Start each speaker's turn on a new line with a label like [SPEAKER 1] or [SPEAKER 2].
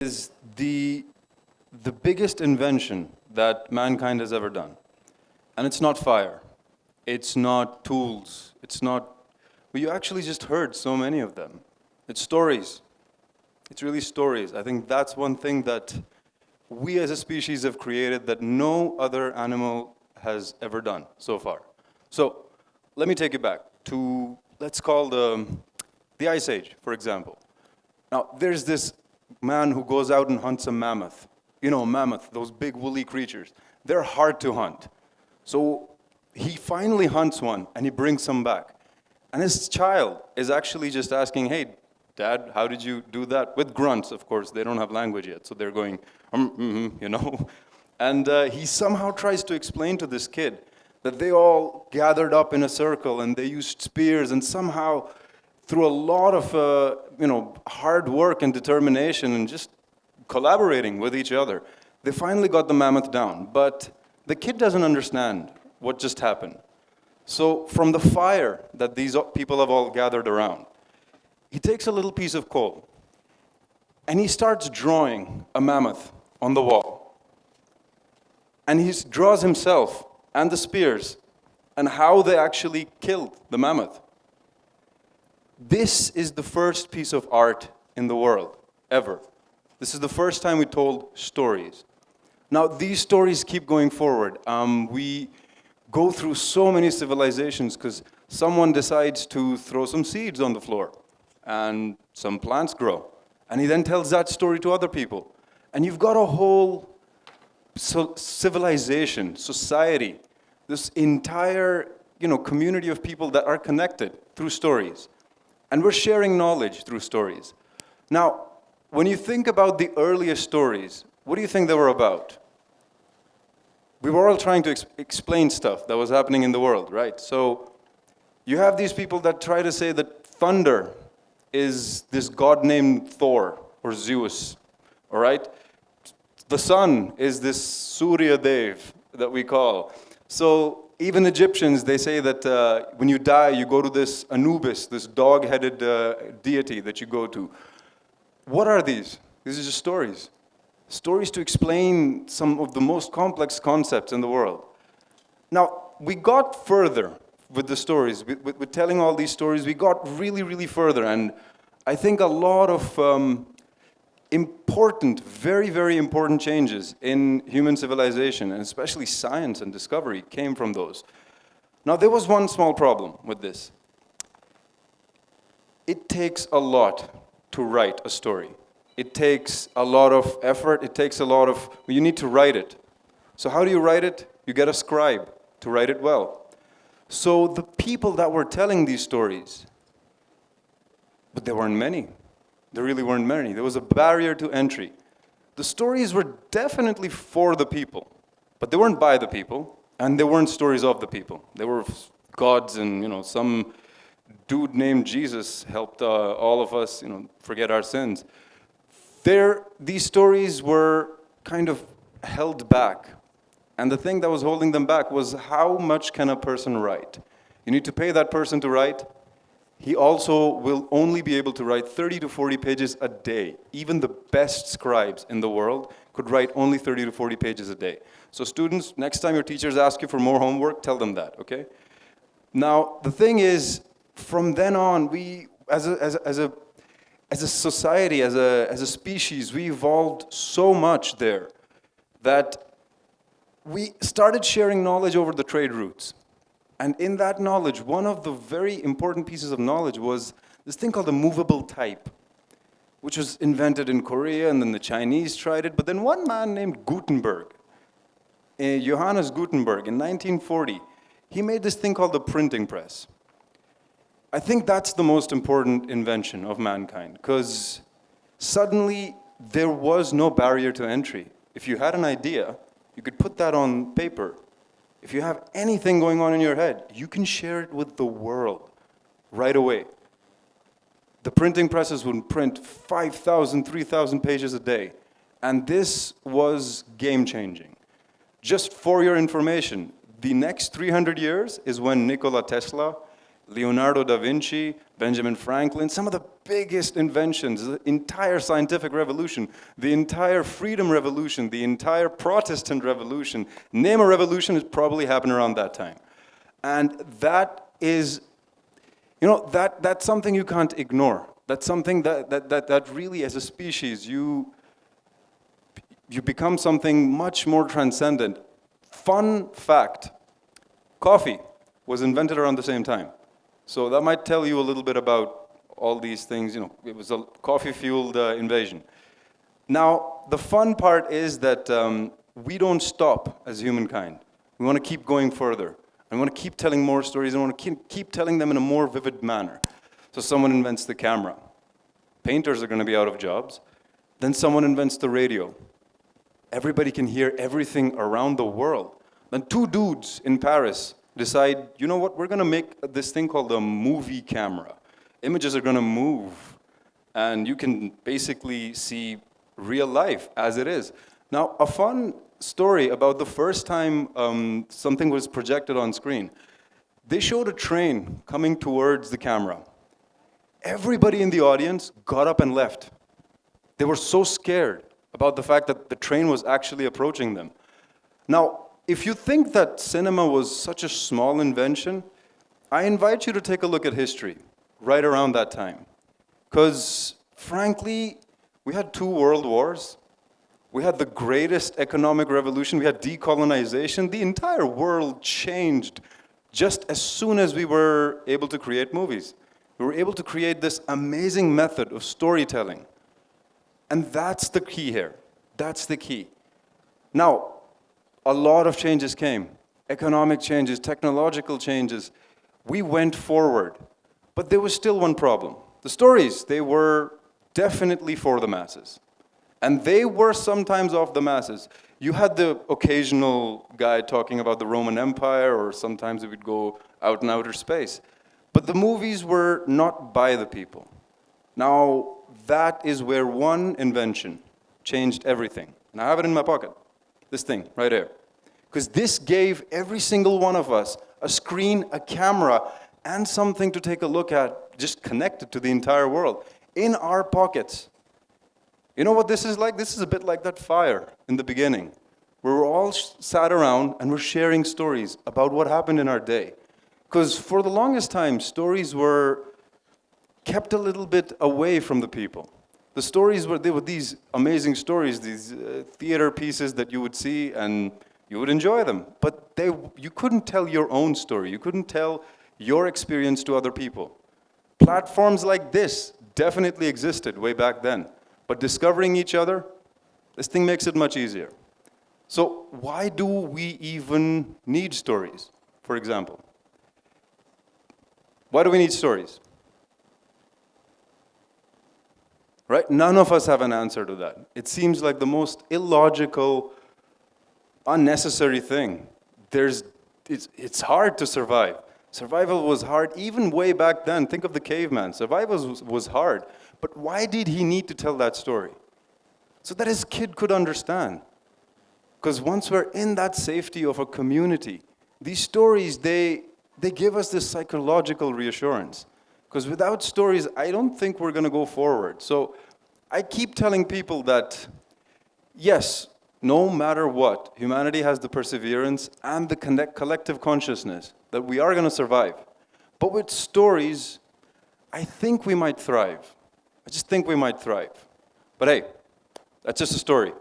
[SPEAKER 1] is the biggest invention that mankind has ever done. And it's not fire. It's not tools. It's not, well, you actually just heard so many of them. It's stories. It's really stories. I think that's one thing that we as a species have created that no other animal has ever done so far. So let me take you back to, let's call the Ice Age, for example. Now, there's this man who goes out and hunts a mammoth. You know, mammoth, those big woolly creatures. They're hard to hunt. So he finally hunts one, and he brings some back. And his child is actually just asking, hey, Dad, how did you do that? With grunts, of course. They don't have language yet, so they're going, you know. And he somehow tries to explain to this kid that they all gathered up in a circle, and they used spears, and somehow, through a lot of hard work and determination and just collaborating with each other, they finally got the mammoth down. But the kid doesn't understand what just happened. So from the fire that these people have all gathered around, he takes a little piece of coal and he starts drawing a mammoth on the wall. And he draws himself and the spears and how they actually killed the mammoth. This is the first piece of art in the world, ever. This is the first time we told stories. Now, these stories keep going forward. We go through so many civilizations because someone decides to throw some seeds on the floor and some plants grow. And he then tells that story to other people. And you've got a whole civilization, society, this entire community of people that are connected through stories. And we're sharing knowledge through stories. Now, when you think about the earliest stories, what do you think they were about? We were all trying to explain stuff that was happening in the world, right? So you have these people that try to say that thunder is this god named Thor or Zeus, all right? The sun is this Surya Dev that we call. So even Egyptians, they say that when you die, you go to this Anubis, this dog-headed deity that you go to. What are these? These are just stories. Stories to explain some of the most complex concepts in the world. Now, we got further with the stories. With telling all these stories, we got really, really further. And I think a lot of important, very, very important changes in human civilization, and especially science and discovery, came from those. Now, there was one small problem with this. It takes a lot to write a story. It takes a lot of effort. It takes a lot of, you need to write it. So how do you write it? You get a scribe to write it well. So the people that were telling these stories, but there weren't many. There really weren't many. There was a barrier to entry. The stories were definitely for the people, but they weren't by the people, and they weren't stories of the people. They were gods, and some dude named Jesus helped all of us, forget our sins. These stories were kind of held back. And the thing that was holding them back was how much can a person write? You need to pay that person to write. He also will only be able to write 30 to 40 pages a day. Even the best scribes in the world could write only 30 to 40 pages a day. So students, next time your teachers ask you for more homework, tell them that, okay? Now, the thing is, from then on, we, as a society, as a species, we evolved so much there that we started sharing knowledge over the trade routes. And in that knowledge, one of the very important pieces of knowledge was this thing called a movable type, which was invented in Korea, and then the Chinese tried it. But then one man named Gutenberg, Johannes Gutenberg, in 1940, he made this thing called the printing press. I think that's the most important invention of mankind, because suddenly there was no barrier to entry. If you had an idea, you could put that on paper. If you have anything going on in your head, you can share it with the world right away. The printing presses would print 5,000, 3,000 pages a day, and this was game-changing. Just for your information, the next 300 years is when Nikola Tesla Leonardo da Vinci, Benjamin Franklin, some of the biggest inventions, the entire scientific revolution, the entire freedom revolution, the entire Protestant revolution. Name a revolution, it probably happened around that time. And that is, that's something you can't ignore. That's something that really, as a species, you become something much more transcendent. Fun fact, coffee was invented around the same time. So that might tell you a little bit about all these things. It was a coffee-fueled invasion. Now, the fun part is that we don't stop as humankind. We want to keep going further. And we want to keep telling more stories, and we want to keep telling them in a more vivid manner. So someone invents the camera. Painters are going to be out of jobs. Then someone invents the radio. Everybody can hear everything around the world. Then two dudes in Paris decide, you know what, we're going to make this thing called a movie camera. Images are going to move, and you can basically see real life as it is. Now, a fun story about the first time something was projected on screen. They showed a train coming towards the camera. Everybody in the audience got up and left. They were so scared about the fact that the train was actually approaching them. Now, if you think that cinema was such a small invention, I invite you to take a look at history right around that time. Because, frankly, we had 2 world wars. We had the greatest economic revolution. We had decolonization. The entire world changed just as soon as we were able to create movies. We were able to create this amazing method of storytelling. And that's the key here. That's the key. Now, a lot of changes came. Economic changes, technological changes. We went forward. But there was still one problem. The stories, they were definitely for the masses. And they were sometimes of the masses. You had the occasional guy talking about the Roman Empire, or sometimes it would go out in outer space. But the movies were not by the people. Now, that is where one invention changed everything. And I have it in my pocket, this thing right here. Because this gave every single one of us a screen, a camera, and something to take a look at, just connected to the entire world, in our pockets. You know what this is like? This is a bit like that fire in the beginning, where we're all sat around and we're sharing stories about what happened in our day. Because for the longest time, stories were kept a little bit away from the people. The stories were these amazing stories, these theater pieces that you would see and you would enjoy them. But you couldn't tell your own story. You couldn't tell your experience to other people. Platforms like this definitely existed way back then. But discovering each other, this thing makes it much easier. So why do we even need stories, for example? Why do we need stories? Right? None of us have an answer to that. It seems like the most illogical, unnecessary thing. It's hard to survive. Survival was hard even way back then. Think of the caveman. Survival was hard. But why did he need to tell that story? So that his kid could understand. Because once we're in that safety of a community, these stories, they give us this psychological reassurance. Because without stories, I don't think we're going to go forward. So I keep telling people that, yes, no matter what, humanity has the perseverance and the collective consciousness that we are going to survive. But with stories, I think we might thrive. I just think we might thrive. But hey, that's just a story.